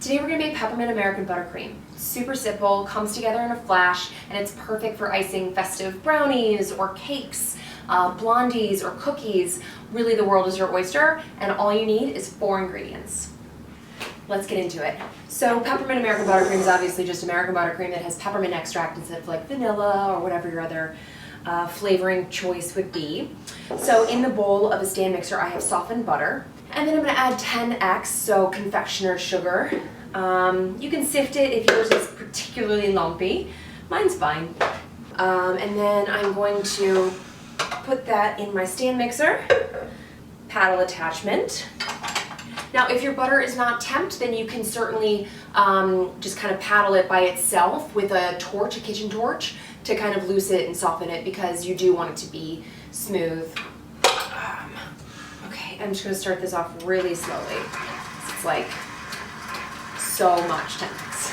Today we're going to make peppermint American buttercream. Super simple, comes together in a flash, and it's perfect for icing festive brownies or cakes, blondies or cookies. Really, the world is your oyster, and all you need is 4 ingredients. Let's get into it. So peppermint American buttercream is obviously just American buttercream that has peppermint extract instead of like vanilla or whatever your other flavoring choice would be. So in the bowl of a stand mixer, I have softened butter. And then I'm going to add 10x, so confectioner's sugar. You can sift it if yours is particularly lumpy. Mine's fine. And then I'm going to put that in my stand mixer. Paddle attachment. Now, if your butter is not temped, then you can certainly just kind of paddle it by itself with a torch, a kitchen torch, to kind of loose it and soften it because you do want it to be smooth. Okay, I'm just going to start this off really slowly. It's like so much 10x.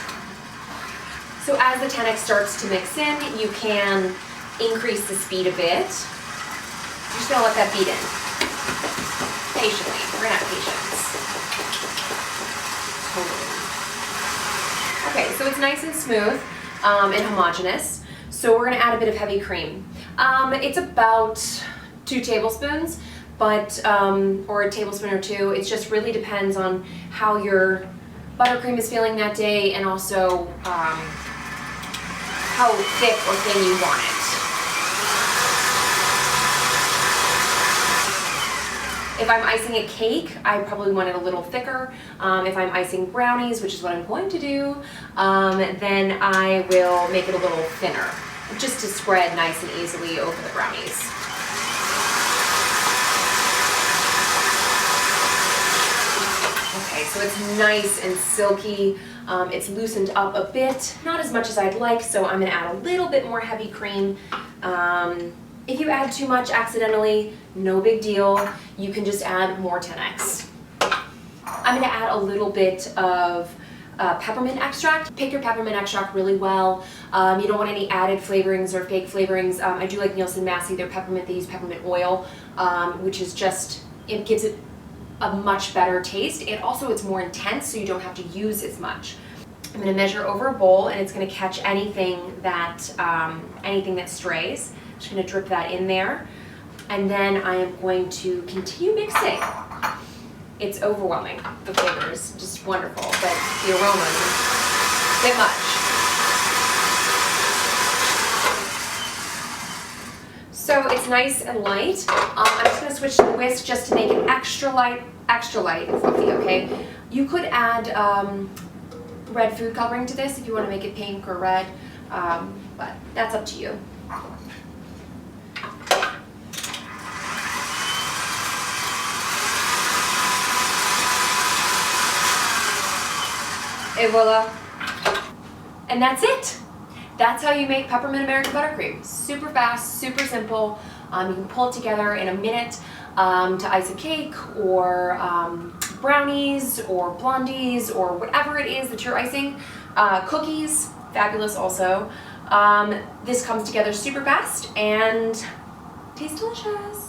So as the 10x starts to mix in, you can increase the speed a bit. You're just going to let that beat in. Patiently. We're going to have patience. Totally. Okay, so it's nice and smooth and homogeneous. So we're going to add a bit of heavy cream. It's about 2 tablespoons. But, or a tablespoon or 2, it just really depends on how your buttercream is feeling that day and also how thick or thin you want it. If I'm icing a cake, I probably want it a little thicker. If I'm icing brownies, which is what I'm going to do, then I will make it a little thinner, just to spread nice and easily over the brownies. Okay, so it's nice and silky. It's loosened up a bit, not as much as I'd like, so I'm going to add a little bit more heavy cream. If you add too much accidentally, no big deal. You can just add more 10x. I'm going to add a little bit of peppermint extract. Pick your peppermint extract really well. You don't want any added flavorings or fake flavorings. I do like Nielsen Massey, their peppermint. They use peppermint oil, which is just, it gives it a much better taste. It also, it's more intense, so you don't have to use as much. I'm going to measure over a bowl, and it's going to catch anything that strays. I'm just going to drip that in there, and then I am going to continue mixing. It's overwhelming. The flavor is just wonderful, but the aroma is a bit much. So it's nice and light. I'm just going to switch to the whisk just to make it extra light and fluffy, okay? You could add red food coloring to this if you want to make it pink or red, but that's up to you. Et voila. And that's it. That's how you make peppermint American buttercream. Super fast, super simple. You can pull it together in a minute to ice a cake or brownies or blondies or whatever it is that you're icing. Cookies, fabulous also. This comes together super fast and tastes delicious.